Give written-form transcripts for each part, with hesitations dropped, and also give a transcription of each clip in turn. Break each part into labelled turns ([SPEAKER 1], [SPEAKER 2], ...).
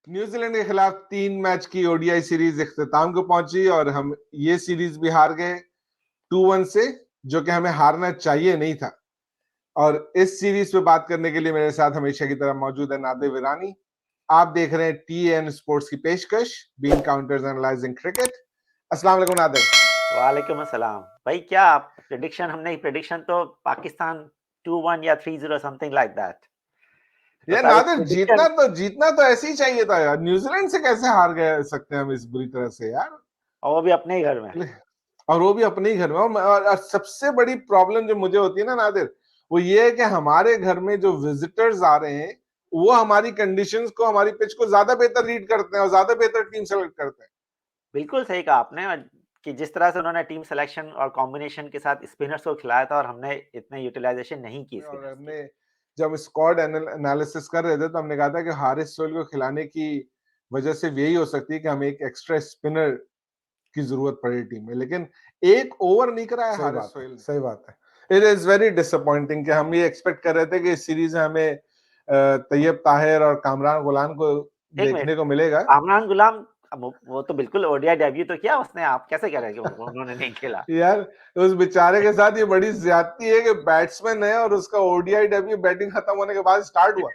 [SPEAKER 1] New Zealand के खिलाफ 3 match की ओडीआई सीरीज इख्तिताम को पहुंची और हम ये सीरीज भी हार गए 2-1 से, जो कि हमें हारना चाहिए नहीं था। और इस सीरीज पे बात करने के लिए मेरे साथ हमेशा की तरह मौजूद है नादिर वीरानी। आप देख रहे हैं टीएन स्पोर्ट्स की पेशकश, बीन काउंटर्स एनालाइजिंग क्रिकेट। अस्सलाम वालेकुम नादिर।
[SPEAKER 2] वालेकुम अस्सलाम। भाई क्या प्रेडिक्शन, हमने प्रेडिक्शन तो पाकिस्तान 2-1 या 3-0 समथिंग लाइक दैट। तो
[SPEAKER 1] यार
[SPEAKER 2] सारे
[SPEAKER 1] नादिर,
[SPEAKER 2] प्रेडिक्शन
[SPEAKER 1] जीतना तो ऐसे ही चाहिए था यार। न्यूजीलैंड से कैसे हार गए सकते हैं हम इस बुरी तरह से यार।
[SPEAKER 2] और वो भी अपने ही घर में।
[SPEAKER 1] और वो भी अपने ही घर में। और सबसे बड़ी प्रॉब्लम जो मुझे होती है ना नादिर, वो ये है कि हमारे घर में जो विजिटर्स आ रहे हैं वो हमारी कंडीशंस को, हमारी पिच को ज्यादा बेहतर रीड करते हैं और ज्यादा बेहतर टीम सेलेक्ट करते हैं।
[SPEAKER 2] बिल्कुल सही कहा आपने। और कि जिस तरह से उन्होंने टीम सिलेक्शन और कॉम्बिनेशन के साथ स्पिनर्स को खिलाया था और हमने इतने यूटिलाइजेशन नहीं की
[SPEAKER 1] और
[SPEAKER 2] स्पिनर्स की।
[SPEAKER 1] हमने जब स्क्वाड एनालिसिस कर रहे थे तो हमने कहा था कि हारिस सोहेल को खिलाने की वजह से यही हो सकती है कि हमें एक एक्स्ट्रा स्पिनर की जरूरत पड़े टीम में, लेकिन एक ओवर नहीं कराया हारिस सोहेल। सही बात है। इट इज वेरी डिसअपॉइंटिंग कि हम ये एक्सपेक्ट कर रहे थे कि इस सीरीज में हमें तैयब ताहिर और कामरान गुलान को
[SPEAKER 2] एक मिनट,
[SPEAKER 1] देखने को मिलेगा।
[SPEAKER 2] कामरान गुलाम, अब वो तो बिल्कुल ओडीआई डेब्यू तो किया उसने। आप कैसे कह रहे हैं कि उन्होंने नहीं खेला?
[SPEAKER 1] यार उस बेचारे के साथ ये बड़ी ज्यादती है कि बैट्समैन है और उसका ओडीआई डेब्यू बैटिंग खत्म होने के बाद स्टार्ट हुआ।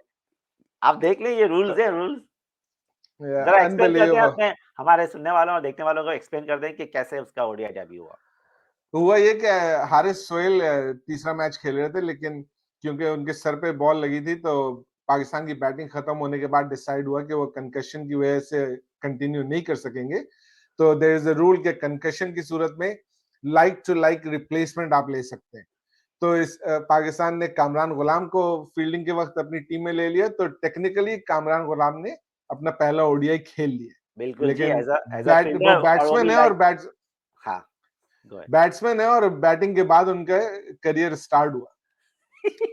[SPEAKER 2] आप देख लें, ये रूल्स है, रूल्स।
[SPEAKER 1] यार
[SPEAKER 2] जरा एक्सप्लेन कर दें
[SPEAKER 1] अनबिलीवेबल।
[SPEAKER 2] अपने हमारे सुनने वालों और देखने वालों को, एक्सप्लेन कर दें कि कैसे उसका ओडीआई डेब्यू हुआ।
[SPEAKER 1] हुआ ये कि हारिस सोहेल तीसरा मैच खेल रहे थे, लेकिन क्योंकि उनके सर पे बॉल लगी थी तो पाकिस्तान की बैटिंग खत्म होने के बाद डिसाइड हुआ कि वो कंकशन की वजह से कंटिन्यू नहीं कर सकेंगे। तो देयर इज अ रूल कि कंकशन की सूरत में लाइक टू लाइक रिप्लेसमेंट आप ले सकते हैं। तो इस पाकिस्तान ने कामरान गुलाम को फील्डिंग के वक्त अपनी टीम में ले लिया, तो टेक्निकली कामरान गुलाम ने अपना पहला ओडीआई खेल लिया।
[SPEAKER 2] बिल्कुल जी,
[SPEAKER 1] लेकिन
[SPEAKER 2] एज़ अ
[SPEAKER 1] वो
[SPEAKER 2] फील्डर, और वो भी
[SPEAKER 1] बैट्समैन है और
[SPEAKER 2] लाइक। हाँ, गो अहेड।
[SPEAKER 1] बैटिंग के बाद उनका करियर स्टार्ट हुआ।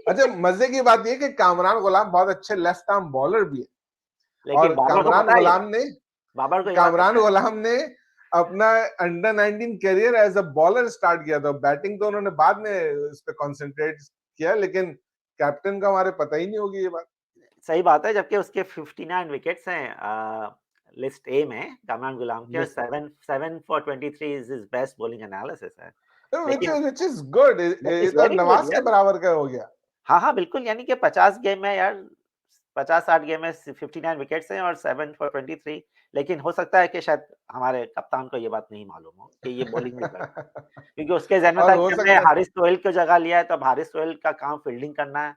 [SPEAKER 1] अच्छा, मजे की बात यह कि कामरान गुलाम बहुत अच्छे लेफ्ट आर्म बॉलर भी है।
[SPEAKER 2] लेकिन
[SPEAKER 1] और कामरान गुलाम ने
[SPEAKER 2] बाबर को ये बात
[SPEAKER 1] कामरान
[SPEAKER 2] पता है?
[SPEAKER 1] गुलाम ने अपना under 19 career as a bowler start किया था। बैटिंग तो उन्होंने बाद में उस पर कॉन्सेंट्रेट किया, लेकिन कैप्टन का हमारे पता ही नहीं होगी ये बात।
[SPEAKER 2] सही बात है, जबकि उसके 59 विकेट्स हैं लिस्ट ए में, कामरान गुलाम के, और
[SPEAKER 1] list
[SPEAKER 2] 7 for 23 is his best bowling analysis है।
[SPEAKER 1] विच
[SPEAKER 2] लेकिन
[SPEAKER 1] विच इज गुड।
[SPEAKER 2] दैट
[SPEAKER 1] ये
[SPEAKER 2] इज़
[SPEAKER 1] तो
[SPEAKER 2] वेरी गुड
[SPEAKER 1] नवाज के
[SPEAKER 2] यार।
[SPEAKER 1] बराबर का हो गया।
[SPEAKER 2] हाँ, हाँ, बिल्कुल, यानी कि 50 गेम में यार, 50-60 गेम में 59 विकेट्स हैं और 7 फॉर 23। लेकिन हो सकता है कि शायद हमारे कप्तान को ये बात नहीं मालूम हो कि ये बॉलिंग भी कर, क्योंकि उसके ज़हन में
[SPEAKER 1] और
[SPEAKER 2] था
[SPEAKER 1] हो
[SPEAKER 2] कि हमने
[SPEAKER 1] सकता है
[SPEAKER 2] हारिस सोहेल की जगह लिया है, तो अब हारिस सोहेल का काम फील्डिंग करना है,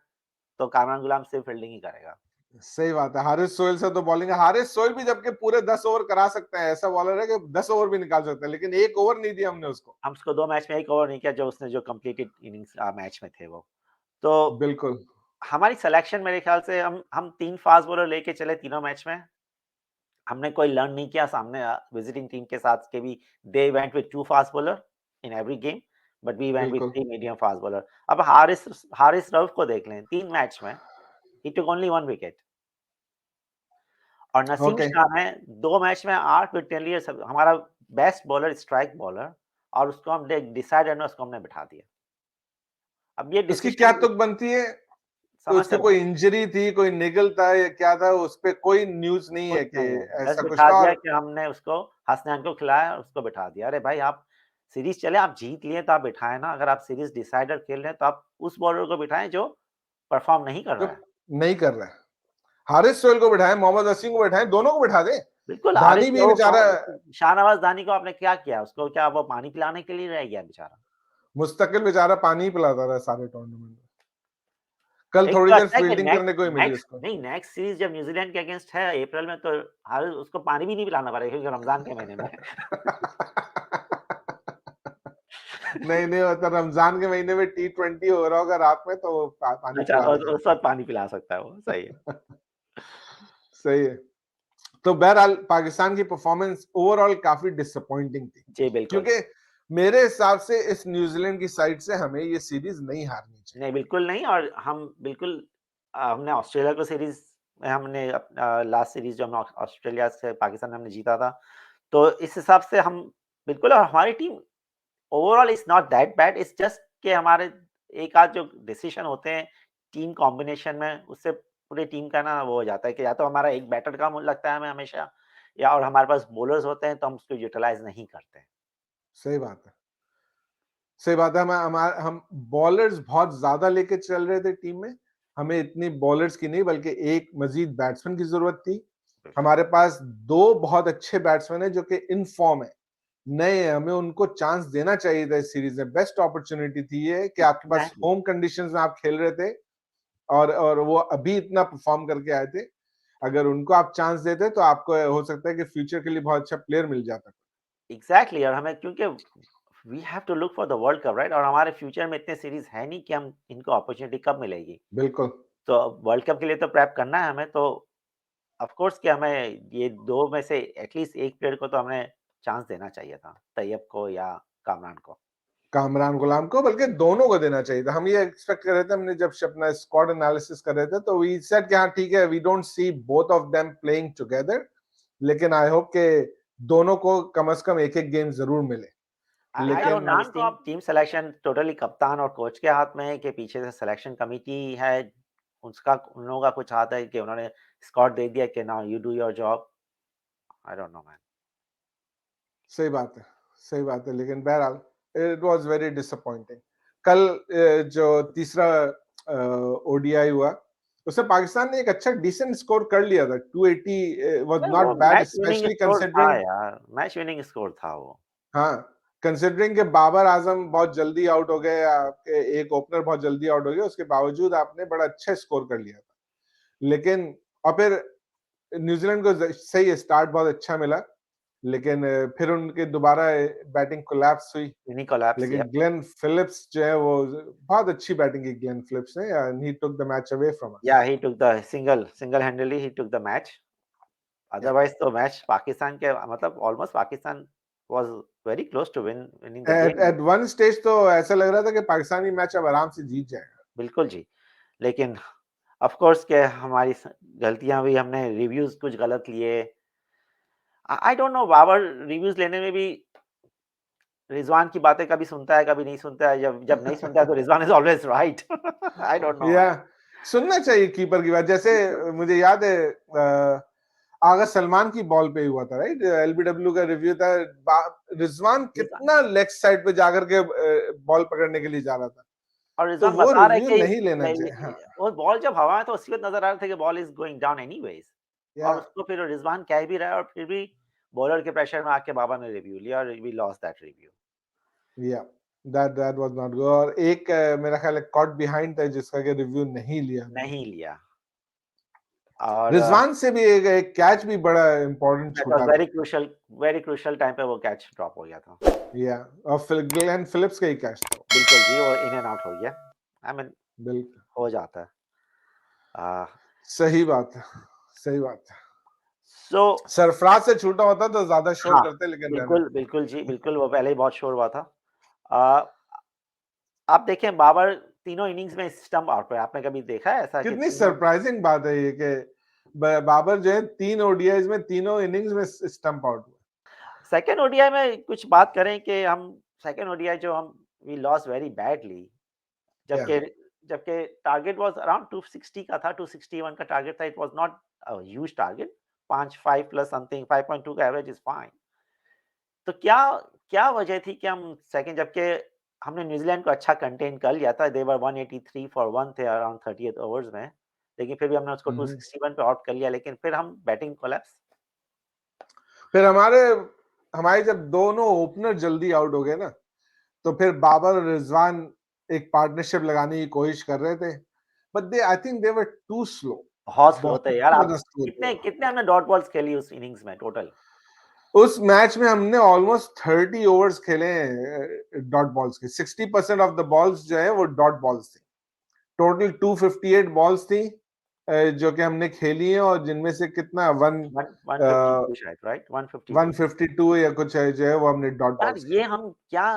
[SPEAKER 2] तो कामरान गुलाम सिर्फ फील्डिंग ही करेगा।
[SPEAKER 1] सही बात है। हारिस सोहेल से तो बॉलिंग है। हारिस सोहेल भी जबकि पूरे 10 ओवर करा सकते हैं, ऐसा बॉलर है कि 10 ओवर भी निकाल सकते हैं, लेकिन एक ओवर नहीं दिया हमने उसको।
[SPEAKER 2] हम उसको 2 मैच में 1 ओवर नहीं किया, जो उसने जो कंप्लीटेड इनिंग्स मैच में थे वो। तो
[SPEAKER 1] बिल्कुल।
[SPEAKER 2] हमारी सिलेक्शन, मेरे ख्याल से हम 3 फास्ट बॉलर लेके चले तीनों मैच में। हमने कोई लर्न नहीं किया सामने विजिटिंग टीम के साथ के भी। They went with 2 fast bowler in every game, but we went with
[SPEAKER 1] बिल्कुल
[SPEAKER 2] 3 मीडियम फास्ट बॉलर। अब हारिस हारिस रऊफ को देख लें, 3 मैच में ही टूक ओनली 1 विकेट। और नसीम
[SPEAKER 1] ओके।
[SPEAKER 2] शाह ने 2 मैच में 8 विकेट लिए, सब हमारा बेस्ट बॉलर, स्ट्राइक बॉलर, और उसको हम डिसाइड रनर्स उसको हमने बिठा दिया। अब ये
[SPEAKER 1] उसकी क्या
[SPEAKER 2] डिसीजन
[SPEAKER 1] तुक बनती है कि
[SPEAKER 2] समझ से
[SPEAKER 1] उसको कोई
[SPEAKER 2] बाहर,
[SPEAKER 1] इंजरी थी, कोई निगल था या क्या था? उस पे कोई न्यूज नहीं
[SPEAKER 2] कुछ
[SPEAKER 1] है कि
[SPEAKER 2] नहीं है। बस
[SPEAKER 1] ऐसा कुछ
[SPEAKER 2] बिठा
[SPEAKER 1] था।
[SPEAKER 2] दिया
[SPEAKER 1] और
[SPEAKER 2] कि हमने उसको, हसनैन को खिलाया और उसको बिठा दिया। अरे भाई, आप सीरीज़ चले, आप जीत लिए तो आप बिठाएँ ना। अगर आप सीरीज़ डिसाइडर खेल रहे हैं तो आप उस बॉलर को बिठाएँ जो परफ़ॉर्म नहीं कर
[SPEAKER 1] जो
[SPEAKER 2] रहा है।
[SPEAKER 1] नहीं कर रहा है, हारिस सोहेल को बिठाए, मोहम्मद असीम को बिठाए, दोनों को बिठा दे।
[SPEAKER 2] बिल्कुल, हारिस
[SPEAKER 1] धानी भी
[SPEAKER 2] वो
[SPEAKER 1] बेचारा
[SPEAKER 2] शाहनवाज़ दानी को आपने क्या किया? उसको क्या वो पानी पिलाने के लिए रह गया बेचारा?
[SPEAKER 1] मुस्तकिल बेचारा पानी ही पिलाता रहा सारे टूर्नामेंट में। कल
[SPEAKER 2] एक
[SPEAKER 1] थोड़ी
[SPEAKER 2] तो
[SPEAKER 1] देर
[SPEAKER 2] अच्छा है कि
[SPEAKER 1] फील्डिंग करने को ही मिली उसको।
[SPEAKER 2] नेक्स्ट सीरीज़ जब न्यूज़ीलैंड के अगेंस्ट है अप्रैल में, तो हारिस उसको पानी भी नहीं पिलाना पड़ेगा, क्योंकि रमज़ान के महीने में है।
[SPEAKER 1] नहीं नहीं होता, रमजान के महीने में T20 हो रहा होगा रात में, तो वो पानी
[SPEAKER 2] अच्छा,
[SPEAKER 1] पिला देगा।
[SPEAKER 2] उस वक़्त पानी पिला सकता है वो, सही है।
[SPEAKER 1] सही है। तो बहरहाल पाकिस्तान की परफॉर्मेंस ओवरऑल काफी डिसअपॉइंटिंग थी,
[SPEAKER 2] जी, बिल्कुल।
[SPEAKER 1] क्योंकि मेरे हिसाब से इस न्यूजीलैंड की साइड से हमें ये सीरीज नहीं हारनी चाहिए।
[SPEAKER 2] नहीं, बिल्कुल नहीं। और हम बिल्कुल हमने ऑस्ट्रेलिया को सीरीज़ में, हमने लास्ट सीरीज़ जो हमने ऑस्ट्रेलिया से पाकिस्तान में हमने जीता था। तो इस हिसाब से हम बिल्कुल, और हमारी team overall is not that bad, it's just कि हमारे एक आध जो डिसीजन होते हैं टीम कॉम्बिनेशन में, उससे पूरी टीम का ना वो हो जाता है कि या तो हमारा एक बैटर कम लगता है हमें हमेशा, या और हमारे पास बॉलर्स होते हैं तो हम उसको यूटिलाइज़ नहीं करते हैं।
[SPEAKER 1] सही बात है। सही बात है। हम बॉलर्स बहुत ज़्यादा लेके चल रहे थे टीम में। हमें इतनी बॉलर्स की नहीं बल्कि एक मज़ीद बैट्समैन की ज़रूरत थी। हमारे पास 2 बहुत अच्छे बैट्समैन हैं जो कि इन फॉर्म है। नए हैं, हमें उनको चांस देना चाहिए था इस सीरीज़ में। बेस्ट अपॉर्च्युनिटी थी ये कि आपके पास
[SPEAKER 2] एग्ज़ैक्टली,
[SPEAKER 1] होम कंडीशंस में आप खेल रहे थे और वो अभी इतना परफॉर्म करके आए थे। अगर उनको आप चांस देते तो आपको हो सकता है कि फ्यूचर के लिए बहुत अच्छा प्लेयर मिल जाता।
[SPEAKER 2] एग्ज़ैक्टली, और हमें क्योंकि we have to look for the world cup, right? और हमारे फ्यूचर में इतने सीरीज़ है नहीं कि हम इनको अपॉर्च्युनिटी कब मिलेगी।
[SPEAKER 1] बिल्कुल।
[SPEAKER 2] तो वर्ल्ड कप के लिए तो प्रेप करना है हमें, तो ऑफ कोर्स कि हमें ये 2 में से एटलीस्ट 1 प्लेयर को तो हमें चांस देना चाहिए था, तैयब को या कामरान को।
[SPEAKER 1] कामरान गुलाम को बल्कि दोनों को देना चाहिए था। हम ये एक्सपेक्ट कर रहे थे हमने जब अपना स्क्वाड एनालिसिस कर रहे थे तो वी सेड कि हाँ ठीक है we don't see both of them playing together लेकिन आई होप कि दोनों को कम से कम एक-एक गेम ज़रूर मिले।
[SPEAKER 2] आई डोंट नो,
[SPEAKER 1] लेकिन
[SPEAKER 2] इस टीम सिलेक्शन टोटली कप्तान और कोच के हाथ में है कि पीछे से सिलेक्शन कमिटी है, उसका उन लोगों का कुछ हाथ है कि उन्होंने स्क्वाड दे दिया कि now you do your job. I don't no man.
[SPEAKER 1] सही बात है, सही बात है लेकिन बहरहाल इट वाज़ वेरी डिसअपॉइंटिंग। कल जो तीसरा ओडीआई हुआ उसमें पाकिस्तान ने एक अच्छा डिसेंट स्कोर कर लिया था। 280 वाज़
[SPEAKER 2] नहीं, वो
[SPEAKER 1] not bad
[SPEAKER 2] match winning
[SPEAKER 1] specially
[SPEAKER 2] score था
[SPEAKER 1] कंसिडरिंग
[SPEAKER 2] यार, मैच विनिंग स्कोर था वो।
[SPEAKER 1] हाँ, कंसिडरिंग कि बाबर आजम बहुत जल्दी आउट हो गए, आपके एक ओपनर बहुत जल्दी आउट हो गया, उसके बावजूद आपने बड़ा अच्छा स्कोर कर लिया था। लेकिन और फिर न्यूजीलैंड को सही स्टार्ट बहुत अच्छा मिला, लेकिन फिर उनके दोबारा बैटिंग कोलैप्स हुई।
[SPEAKER 2] विनिंग कोलैप्स,
[SPEAKER 1] लेकिन
[SPEAKER 2] या
[SPEAKER 1] ग्लेन फिलिप्स जो है वो बहुत अच्छी बैटिंग की ग्लेन फिलिप्स ने and he took the match away from
[SPEAKER 2] या
[SPEAKER 1] us.
[SPEAKER 2] He took the single handily he took the match.
[SPEAKER 1] या
[SPEAKER 2] अदरवाइज़ तो मैच पाकिस्तान के मतलब almost Pakistan was very close to winning the
[SPEAKER 1] at
[SPEAKER 2] game.
[SPEAKER 1] At one stage तो ऐसा लग रहा था कि पाकिस्तानी मैच अब आराम से जीत जाएगा।
[SPEAKER 2] बिल्कुल जी। लेकिन ऑफ कोर्स क्या हमारी गलतियाँ भी, हमने रिव्यूज़ कुछ गलत लिए। I don't know, Babar reviews लेने में भी रिज़वान की बातें कभी सुनता है, कभी नहीं सुनता है। जब जब नहीं सुनता है तो Rizwan is always right. I don't no
[SPEAKER 1] या
[SPEAKER 2] मैन।
[SPEAKER 1] सुनना चाहिए कीपर की बात। जैसे
[SPEAKER 2] बिल्कुल,
[SPEAKER 1] मुझे याद है आगा सलमान की बॉल पे हुआ था राइट, एलबीडब्ल्यू का रिव्यू था। रिजवान
[SPEAKER 2] रिज़वान
[SPEAKER 1] कितना लेग साइड पे जाकर के बॉल पकड़ने के लिए जा रहा था।
[SPEAKER 2] और
[SPEAKER 1] तो
[SPEAKER 2] रिज़वान
[SPEAKER 1] वो
[SPEAKER 2] बता रहा है
[SPEAKER 1] रिव्यू
[SPEAKER 2] कि
[SPEAKER 1] नहीं लेना
[SPEAKER 2] नहीं,
[SPEAKER 1] चाहिए। हाँ
[SPEAKER 2] वो बॉल जब हवा में, तो उसी वक़्त नज़र आ रहा था कि ball is going down anyways,
[SPEAKER 1] या
[SPEAKER 2] और उसको फिर रिज़वान कह भी रहा है, और फिर भी बॉलर के प्रेशर में आके बाबर ने रिव्यू लिया और वी लॉस्ट दैट रिव्यू।
[SPEAKER 1] या that that was not good. और एक मेरा ख्याल है कॉट बिहाइंड था जिसका कि रिव्यू नहीं लिया हमने।
[SPEAKER 2] नहीं लिया, और
[SPEAKER 1] रिजवान से भी एक कैच भी बड़ा इंपॉर्टेंट
[SPEAKER 2] दैट वाज़
[SPEAKER 1] छूटा था।
[SPEAKER 2] वेरी क्रूशियल टाइम पे वो कैच ड्रॉप हो गया था।
[SPEAKER 1] या और फिर ग्लेन फिलिप्स का ही कैच था वो।
[SPEAKER 2] बिल्कुल जी, वो इन एंड आउट हो गया। आई मीन
[SPEAKER 1] बिल्कुल
[SPEAKER 2] हो जाता है। अ,
[SPEAKER 1] सही बात है, सही बात है।
[SPEAKER 2] सो
[SPEAKER 1] सरफराज से छूटा होता तो ज्यादा शोर
[SPEAKER 2] हाँ,
[SPEAKER 1] करते लेकिन रहने
[SPEAKER 2] बिल्कुल,
[SPEAKER 1] दो।
[SPEAKER 2] बिल्कुल जी, बिल्कुल, वो पहले ही बहुत शोर हुआ था। अ, आप देखें बाबर तीनों इनिंग्स में स्टंप आउट पे, आपने कभी देखा है ऐसा कि
[SPEAKER 1] कितनी
[SPEAKER 2] तीनों?
[SPEAKER 1] सरप्राइजिंग बात है ये कि बाबर जो है 3 ओडीआईज में तीनों इनिंग्स में स्टंप आउट हुआ।
[SPEAKER 2] सेकंड ओडीआई में कुछ बात करें कि हम सेकंड ओडीआई जो हम वी लॉस्ट वेरी बैडली,
[SPEAKER 1] या
[SPEAKER 2] जबकि जबकि टारगेट वाज़ अराउंड 260 का था, 261 का टारगेट था। It was not a huge target, 5 plus something, 5.2 का एवरेज इज़ फाइन। तो क्या क्या वजह थी कि हम सेकंड, जबकि हमने न्यूज़ीलैंड को अच्छा कंटेन कर लिया था, दे वर 183 फॉर 1 थे अराउंड 30th ओवर्स में, लेकिन फिर भी हमने उसको
[SPEAKER 1] हम्म।
[SPEAKER 2] 261 पे आउट कर लिया, लेकिन फिर हम बैटिंग कोलैप्स।
[SPEAKER 1] फिर हमारे जब दोनों ओपनर जल्दी आउट हो गए ना तो फिर बाबर और रिजवान एक पार्टनरशिप लगाने की कोशिश कर रहे थे but they I think they were too slow.
[SPEAKER 2] बहुत स्लो थे
[SPEAKER 1] बहुत
[SPEAKER 2] यार। आप
[SPEAKER 1] ज्यादा स्लो थे
[SPEAKER 2] कितने कितने हमने डॉट बॉल्स खेली उस इनिंग्स में टोटल?
[SPEAKER 1] उस मैच में हमने ऑलमोस्ट 30 ओवर्स खेले हैं डॉट बॉल्स के। 60% ऑफ द बॉल्स जो है वो डॉट बॉल्स थी। टोटल 258 बॉल्स थी जो कि हमने खेली हैं और जिनमें से कितना वन
[SPEAKER 2] 152 शायद, राइट? 152।
[SPEAKER 1] 152 या कुछ है जो है वो हमने डॉट
[SPEAKER 2] यार
[SPEAKER 1] बॉल्स
[SPEAKER 2] ये
[SPEAKER 1] खेली।
[SPEAKER 2] हम क्या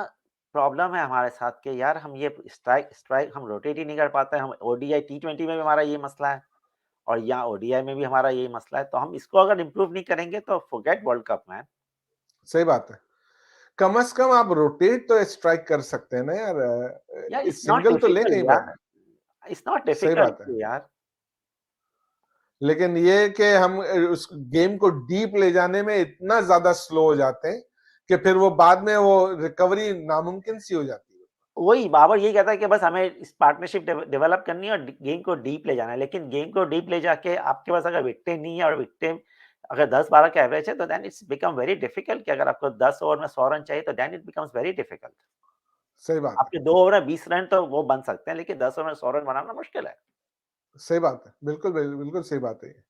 [SPEAKER 2] प्रॉब्लम है हमारे साथ कि यार हम ये स्ट्राइक स्ट्राइक हम रोटेट ही नहीं कर पाते हैं। हम ओडीआई, टी20 में भी हमारा ये मसला है, और यहाँ ओडीआई में भी हमारा यही मसला है। तो हम इसको अगर इम्प्रूव नहीं करेंगे तो फॉरगेट वर्ल्ड कप मैन।
[SPEAKER 1] सही बात है। कम से कम आप रोटेट तो स्ट्राइक कर सकते हैं ना यार।
[SPEAKER 2] यार इट्स नॉट
[SPEAKER 1] सिंगल तो ले
[SPEAKER 2] डिफिकल्ट
[SPEAKER 1] कहीं बार।
[SPEAKER 2] यार, इट्स नॉट
[SPEAKER 1] सही
[SPEAKER 2] डिफिकल्ट
[SPEAKER 1] बात है।
[SPEAKER 2] यार।
[SPEAKER 1] लेकिन ये कि हम उस गेम को डीप ले जाने में इतना ज्यादा स्लो हो जाते हैं कि फिर वो बाद में वो रिकवरी नामुमकिन सी हो जाती है।
[SPEAKER 2] वही बाबर यही कहता है कि बस हमें इस पार्टनरशिप डेवलप करनी है और गेम को डीप ले जाना है। लेकिन गेम को डीप ले जाके आपके पास अगर विकेटें नहीं है और विकेटें अगर 10-12 का एवरेज है तो then it's become very difficult कि अगर आपको 10 ओवर में 100 रन चाहिए तो then it becomes very difficult.
[SPEAKER 1] सही बात है।
[SPEAKER 2] आपके 2 ओवर में 20 रन तो वो बन सकते हैं, लेकिन 10 ओवर में 100 रन बनाना मुश्किल है।
[SPEAKER 1] सही बात है। बिल्कुल, बिल्कुल सही बात है ये।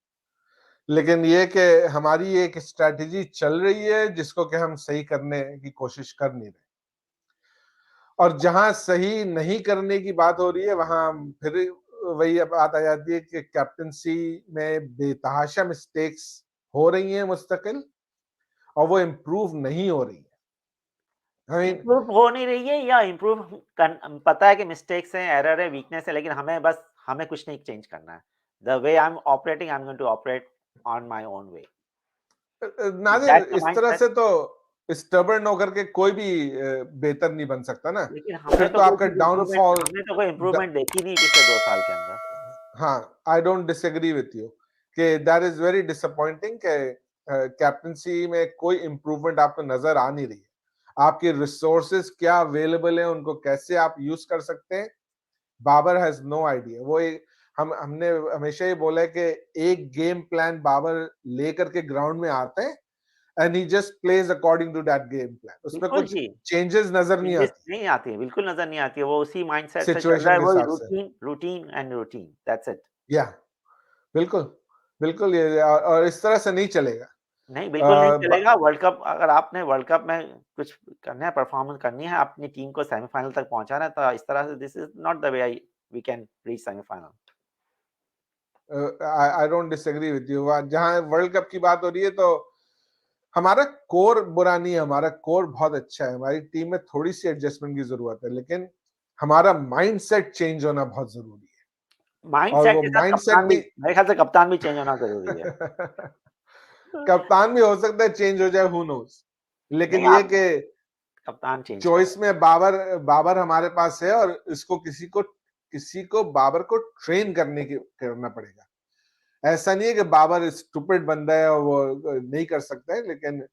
[SPEAKER 1] लेकिन ये कि हमारी एक स्ट्रैटेजी चल रही है जिसको कि हम सही करने की कोशिश कर नहीं रहे। और जहां सही नहीं करने की बात हो रही है वहां फिर वही बात आ जाती है कि कैप्टनसी में बेतहाशा मिस्टेक्स हो रही हैं मुस्तकिल, और वो इम्प्रूव नहीं हो रही है। आई मीन
[SPEAKER 2] इम्प्रूव हो नहीं रही है या इम्प्रूव पता है कि मिस्टेक्स हैं, एरर है, वीकनेस है, लेकिन हमें कुछ नहीं चेंज करना है। The way I am operating, I am going to operate on my own way.
[SPEAKER 1] Nadir,
[SPEAKER 2] that's the
[SPEAKER 1] इस तरह
[SPEAKER 2] माइंडसेट।
[SPEAKER 1] से तो स्टबर्न होकर के कोई भी बेहतर नहीं बन सकता ना।
[SPEAKER 2] लेकिन
[SPEAKER 1] फिर तो आपका डाउनफॉल
[SPEAKER 2] हमने तो कोई इम्प्रूवमेंट देखी नहीं पिछले 2 साल के अंदर।
[SPEAKER 1] हाँ, आई डोंट डिसएग्री विथ यू कि दैट इज वेरी डिसअपॉइंटिंग कि कैप्टनसी में कोई इम्प्रूवमेंट आपको नजर आ नहीं रही है। आपके रिसोर्सेज क्या अवेलेबल है, उनको कैसे आप यूज कर सकते हैं, बाबर हैज नो आइडिया। वो एक हमने हमेशा ये बोला है कि एक गेम प्लान बाबर लेकर के ग्राउंड में आते हैं and he just plays according to that game plan. उसमें
[SPEAKER 2] बिल्कुल
[SPEAKER 1] कुछ
[SPEAKER 2] जी,
[SPEAKER 1] चेंजेस नजर नहीं
[SPEAKER 2] चेंजेस
[SPEAKER 1] आती
[SPEAKER 2] नहीं आती है, बिल्कुल नज़र नहीं आती है। वो उसी माइंडसेट से चल रहा
[SPEAKER 1] सिचुएशन
[SPEAKER 2] है,
[SPEAKER 1] के
[SPEAKER 2] वही
[SPEAKER 1] हिसाब से।
[SPEAKER 2] Routine, routine and routine, that's it.
[SPEAKER 1] या बिल्कुल, बिल्कुल, ये और इस तरह से नहीं चलेगा।
[SPEAKER 2] नहीं, बिल्कुल नहीं
[SPEAKER 1] ब
[SPEAKER 2] चलेगा। वर्ल्ड कप अगर आपने वर्ल्ड कप में कुछ करना है, परफॉर्मेंस करनी है, अपनी टीम को सेमीफाइनल तक पहुँचाना है, तो इस तरह से this is not the way we can reach semifinal.
[SPEAKER 1] I don't disagree with you. जहां वर्ल्ड कप की बात हो रही है तो हमारा कोर बुरा नहीं है, हमारा कोर बहुत अच्छा है। हमारी टीम में थोड़ी सी एडजस्टमेंट की जरूरत है, लेकिन हमारा माइंडसेट चेंज होना बहुत जरूरी है। और
[SPEAKER 2] माइंडसेट
[SPEAKER 1] वो
[SPEAKER 2] के साथ
[SPEAKER 1] माइंडसेट
[SPEAKER 2] कप्तान भी
[SPEAKER 1] भी
[SPEAKER 2] मेरे ख्याल से कप्तान भी चेंज होना ज़रूरी है।
[SPEAKER 1] कप्तान भी हो सकता है चेंज हो जाए, हु नोस। लेकिन
[SPEAKER 2] नहीं,
[SPEAKER 1] ये
[SPEAKER 2] आप
[SPEAKER 1] कि
[SPEAKER 2] कप्तान चेंज करें।
[SPEAKER 1] चॉइस में बाबर बाबर हमारे पास है, और इसको किसी को बाबर को ट्रेन करना पड़ेगा। ऐसा नहीं है कि बाबर स्टूपिड बंदा है और वो नहीं कर सकता है, लेकिन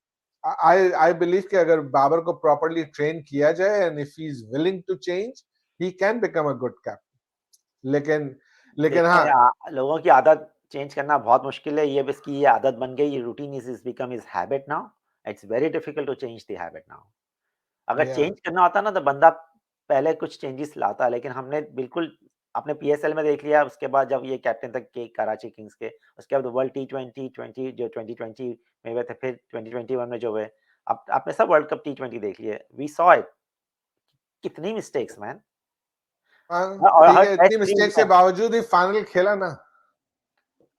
[SPEAKER 1] आई आई बिलीव कि अगर बाबर को प्रॉपर्ली ट्रेन किया जाए and if he is willing to change, he can become a good captain. लेकिन लेकिन हाँ।
[SPEAKER 2] देखिए लोगों की आदत चेंज करना बहुत मुश्किल है। ये अब इसकी ये आदत बन गई, ये routine is is become his habit now. It's very difficult to change the habit now. अगर
[SPEAKER 1] या
[SPEAKER 2] चेंज करना होता ना तो बंदा पहले कुछ चेंजेस लाता, लेकिन हमने बिल्कुल आपने पीएसएल में देख लिया, उसके बाद जब ये कैप्टन था के कराची किंग्स के, उसके बाद वर्ल्ड टी20 20 जो 2020 में हुए थे, फिर 2021 में जो हुए, अब आपने सब वर्ल्ड कप टी20 देख लिए। वी सॉ इट, कितनी मिस्टेक्स मैन।
[SPEAKER 1] हाँ,
[SPEAKER 2] और
[SPEAKER 1] ठीक
[SPEAKER 2] हर
[SPEAKER 1] है,
[SPEAKER 2] टेस्ट
[SPEAKER 1] इतनी
[SPEAKER 2] सीरीज
[SPEAKER 1] मिस्टेक के
[SPEAKER 2] में
[SPEAKER 1] बावजूद ही फाइनल खेला ना।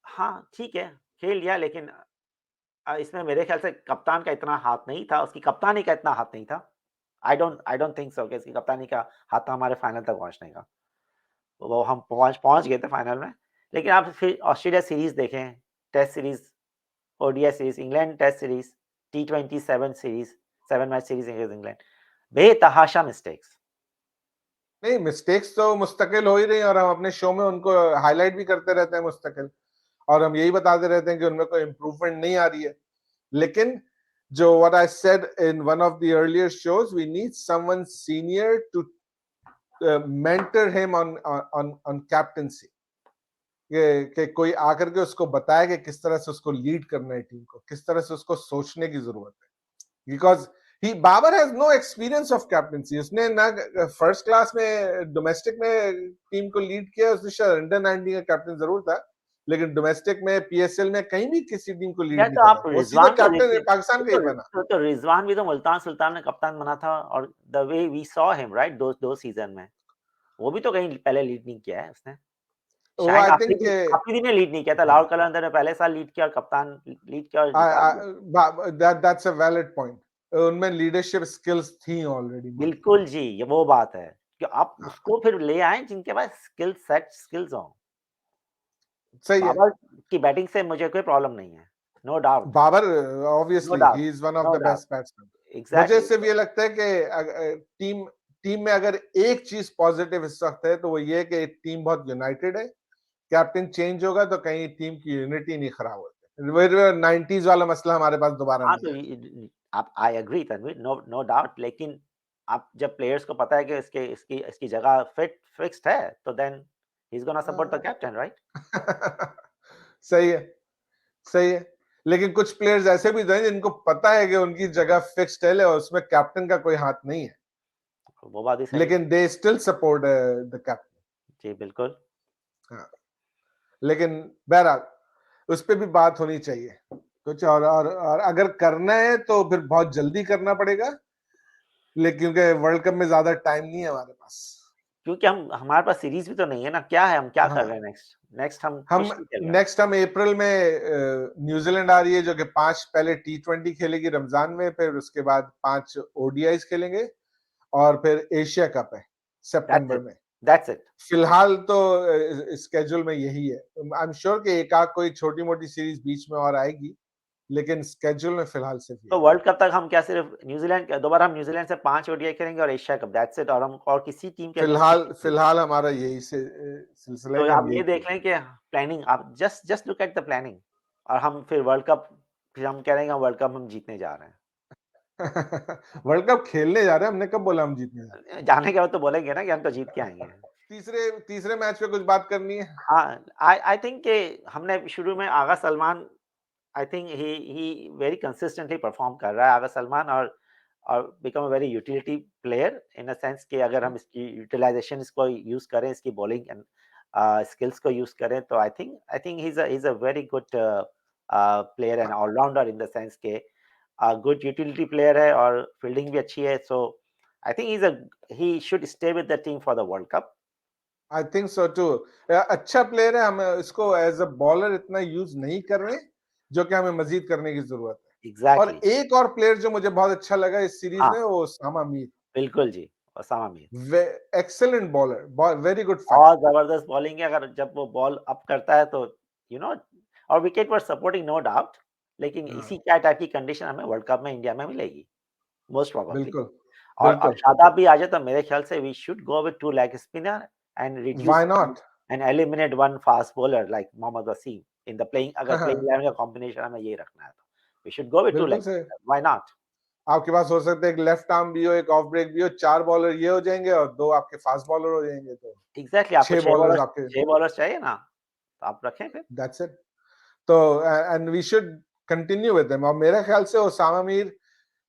[SPEAKER 2] हाँ, ठीक है, खेल लिया, लेकिन इसमें मेरे ख्याल से कप्तान का इतना हाथ नहीं था, उसकी कप्तानी का इतना हाथ नहीं था। आई डोंट थिंक सो कि इसकी कप्तानी का हाथ था हमारे फाइनल तक पहुँचने का। वो हम पहुँच पहुँच गए थे फाइनल में। लेकिन आप फिर ऑस्ट्रेलिया सीरीज़ देखें, test series, ODI series, England test series, टी20 7 series, 7 match series against England, बेतहाशा मिस्टेक्स।
[SPEAKER 1] नहीं, मिस्टेक्स तो मुस्तकिल हो ही रही हैं, और हम अपने शो में उनको हाईलाइट भी करते रहते हैं मुस्तकिल, और हम यही बताते रहते हैं कि उनमें कोई इम्प्रूवमेंट नहीं आ रही है। लेकिन जो what I said in one of the earlier shows, we need someone senior to mentor him on on on captaincy, कि कोई आकर के उसको बताए कि किस तरह से उसको लीड करना है टीम को, किस तरह से उसको सोचने की जरूरत है। Because he Babar has no experience of captaincy. उसने ना फर्स्ट क्लास में डोमेस्टिक में टीम को लीड किया, उसने शायद अंडर 19 का कैप्टन जरूर था, लेकिन डोमेस्टिक में पीएसएल में कहीं भी किसी टीम को लीड
[SPEAKER 2] यार
[SPEAKER 1] नहीं
[SPEAKER 2] तो
[SPEAKER 1] करा।
[SPEAKER 2] आप
[SPEAKER 1] वो सीधा
[SPEAKER 2] रिज़वान को
[SPEAKER 1] कैप्टन
[SPEAKER 2] देखिए,
[SPEAKER 1] पाकिस्तान का ही बना।
[SPEAKER 2] तो रिज़वान भी तो मुल्तान सुल्तान में कप्तान बना था, और the way we saw him right, दो सीज़न में, वो भी तो कहीं पहले लीड नहीं किया है उसने।
[SPEAKER 1] वो
[SPEAKER 2] शाहिन
[SPEAKER 1] आई थिंक
[SPEAKER 2] आफरीदी ने लीड नहीं किया था, लाहौर कलंदर ने पहले साल लीड किया और कप्तान लीड किया और जिता दिया।
[SPEAKER 1] That's a valid point. उनमें लीडरशिप स्किल्स थी ऑलरेडी मौजूद।
[SPEAKER 2] बिल्कुल जी, ये वो बात है कि आप उसको फिर ले आएँ जिनके पास स्किल्स हों।
[SPEAKER 1] सही है।
[SPEAKER 2] बाबर की बैटिंग से मुझे कोई प्रॉब्लम नहीं है, no doubt,
[SPEAKER 1] Babar
[SPEAKER 2] no
[SPEAKER 1] obviously
[SPEAKER 2] doubt,
[SPEAKER 1] he is one of
[SPEAKER 2] no
[SPEAKER 1] the
[SPEAKER 2] doubt,
[SPEAKER 1] best batsman. मुझे
[SPEAKER 2] एग्ज़ैक्टली।
[SPEAKER 1] सिर्फ ये लगता है कि टीम टीम में अगर एक चीज पॉजिटिव इस वक्त है तो वो ये है कि टीम बहुत यूनाइटेड है, कैप्टन चेंज होगा तो कहीं टीम की यूनिटी नहीं खराब होती। वो 90s वाला मसला हमारे पास दोबारा
[SPEAKER 2] हाँ,
[SPEAKER 1] नहीं
[SPEAKER 2] तो
[SPEAKER 1] आए।
[SPEAKER 2] ये आप I agree Tanveer, no no doubt, लेकिन आप जब प्लेयर्स को पता है कि इसकी इसकी जगह फिक्स्ड है, तो then he is gonna support the
[SPEAKER 1] हाँ।
[SPEAKER 2] Captain, right?
[SPEAKER 1] सही है, सही है। लेकिन कुछ प्लेयर्स ऐसे भी थे जिनको पता है कि उनकी जगह फिक्स्ड है और उसमें कैप्टन का कोई हाथ नहीं है।
[SPEAKER 2] वो बात भी सही है।
[SPEAKER 1] लेकिन they still support the captain.
[SPEAKER 2] जी, बिल्कुल।
[SPEAKER 1] हाँ, लेकिन बहरहाल उस पे भी बात होनी चाहिए। कुछ और अगर करना है तो फिर बहुत जल्दी करना पड़ेगा, लेकिन क्योंकि वर्ल्ड कप में ज्यादा टाइम नहीं है हमारे पास।
[SPEAKER 2] क्योंकि हम हमारे पास सीरीज़ भी तो नहीं है ना, क्या है, हम क्या कर रहे
[SPEAKER 1] हाँ,
[SPEAKER 2] हैं नेक्स्ट? नेक्स्ट हम
[SPEAKER 1] हम
[SPEAKER 2] कुछ नहीं खेल रहे हैं।
[SPEAKER 1] नेक्स्ट हम अप्रैल में न्यूजीलैंड आ रही है, जो कि 5 पहले टी20 खेलेगी रमजान में, फिर उसके बाद 5 ओडीआईस खेलेंगे और फिर एशिया कप है
[SPEAKER 2] दैट्स
[SPEAKER 1] सितंबर
[SPEAKER 2] इट,
[SPEAKER 1] में।
[SPEAKER 2] That's it.
[SPEAKER 1] फिलहाल तो स्केड्यूल में यही है। आई एम श्योर कि एक आध कोई छोटी-मोटी सीरीज बीच में और आएगी, लेकिन स्केड्यूल में फिलहाल सिर्फ
[SPEAKER 2] तो
[SPEAKER 1] यही।
[SPEAKER 2] वर्ल्ड कप तक हम क्या सिर्फ दोबारा हम न्यूज़ीलैंड से 5 ओडीआई खेलेंगे और एशिया कप, दैट्स इट, और हम और किसी टीम के अगेंस्ट कुछ
[SPEAKER 1] फिलहाल
[SPEAKER 2] नहीं खेलेंगे।
[SPEAKER 1] फिलहाल हमारा यही सिलसिला है
[SPEAKER 2] तो
[SPEAKER 1] कि
[SPEAKER 2] आप
[SPEAKER 1] हम यही
[SPEAKER 2] ये देख
[SPEAKER 1] खेलेंगे।
[SPEAKER 2] लें कि प्लानिंग, आप just just look at the planning, और हम फिर वर्ल्ड कप, फिर हम कह रहे हैं कि वर्ल्ड कप हम जीतने जा रहे हैं।
[SPEAKER 1] वर्ल्ड कप खेलने जा रहे हैं, हमने कब बोला हम जीतने जा रहे हैं?
[SPEAKER 2] जाने के बाद तो बोलेंगे ना कि हम तो जीत के आएँगे।
[SPEAKER 1] तीसरे तीसरे मैच पे कुछ बात करनी है?
[SPEAKER 2] हाँ, आई थिंक कि हमने शुरू में Agha Salman, I think he very consistently perform कर रहा है आगा सलमान, और become a very utility player in a sense कि अगर हम इसकी यूटिलाइजेशन इसको यूज़ करें, इसकी बॉलिंग एंड स्किल्स को यूज़ करें, तो I think he is a very good player and all-rounder in the sense के गुड यूटिलिटी प्लेयर है और फील्डिंग भी अच्छी है, so I think he should stay with the team for the world cup.
[SPEAKER 1] I think so too. अच्छा player है, हम इसको एज अ बॉलर इतना यूज नहीं कर रहे, जो कि हमें मजीद करने की जरूरत है। और
[SPEAKER 2] एग्ज़ैक्टली।
[SPEAKER 1] एक और प्लेयर जो मुझे बहुत अच्छा लगा इस सीरीज
[SPEAKER 2] हाँ,
[SPEAKER 1] में, वो ओसामा मीर।
[SPEAKER 2] बिल्कुल जी, Osama Mir.
[SPEAKER 1] Excellent bowler, very good
[SPEAKER 2] बहुत
[SPEAKER 1] फाइटर।
[SPEAKER 2] ज़बरदस्त बॉलिंग है, अगर जब वो बॉल अप करता है तो यू नो, और wicket were supporting, no doubt, लेकिन
[SPEAKER 1] हाँ,
[SPEAKER 2] इसी क्या टाइप की कंडीशन हमें वर्ल्ड कप में इंडिया में मिलेगी, मोस्ट प्रोबेबली।
[SPEAKER 1] बिल्कुल,
[SPEAKER 2] और
[SPEAKER 1] बिल्कुल।
[SPEAKER 2] शादाब भी आ जाए तो मेरे ख्याल से we should go with 2 leg spinner and reduce
[SPEAKER 1] why not?
[SPEAKER 2] And eliminate 1 fast bowler like Mohammad Wasim in the playing, अगर प्लेइंग 11 का कॉम्बिनेशन हमें ये रखना है तो। वी शुड गो विथ 2
[SPEAKER 1] बिल्कुल
[SPEAKER 2] लेग
[SPEAKER 1] सही।
[SPEAKER 2] Spinner, why not?
[SPEAKER 1] आपके पास हो सकता है एक लेफ्ट आर्म भी हो, एक ऑफ ब्रेक भी हो, 4 बॉलर ये हो जाएंगे और 2 आपके फास्ट बॉलर हो जाएंगे, तो
[SPEAKER 2] एग्ज़ैक्टली, आपको
[SPEAKER 1] 6 बॉलर्स आपके।
[SPEAKER 2] 6 बॉलर्स चाहिए ना, तो आप रखें फिर।
[SPEAKER 1] That's it. तो and we should continue with them. और मेरे ख्याल से ओसामा मीर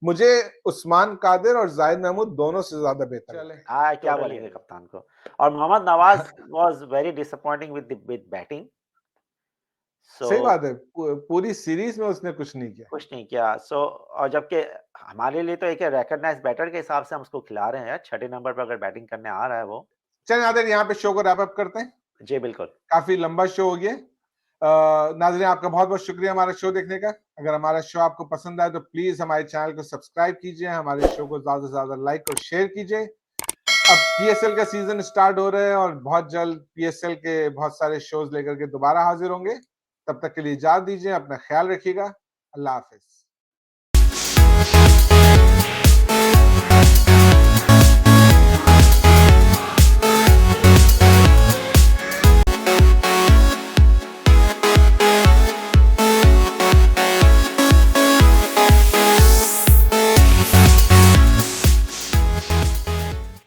[SPEAKER 1] मुझे उस्मान कादिर और जाहिद महमूद दोनों से ज्यादा बेहतर चले।
[SPEAKER 2] क्या बोलेंगे कप्तान को? और Mohammad Nawaz was very disappointing with batting, so
[SPEAKER 1] सही बात है, पूरी सीरीज में उसने कुछ नहीं किया।
[SPEAKER 2] कुछ नहीं किया। सो और जबकि हमारे लिए तो एक रिकॉग्नाइज्ड बैटर के हिसाब से हम उसको खिला रहे हैं यार, छठे नंबर पे अगर बैटिंग करने आ रहा है वो।
[SPEAKER 1] चलिए नादिर, यहाँ पे शो को रैप अप करते हैं।
[SPEAKER 2] जी, बिल्कुल।
[SPEAKER 1] काफी लंबा शो हो गया। नाजरीन, आपका बहुत बहुत शुक्रिया हमारा शो देखने का। अगर हमारा शो आपको पसंद आए तो प्लीज हमारे चैनल को सब्सक्राइब कीजिए, हमारे शो को ज्यादा से ज्यादा लाइक और शेयर कीजिए। अब पीएसएल का सीजन स्टार्ट हो रहा है और बहुत जल्द पीएसएल के बहुत सारे शोज लेकर के दोबारा हाजिर होंगे। तब तक के लिए इजाजत दीजिए, अपना ख्याल रखिएगा। अल्लाह हाफिज।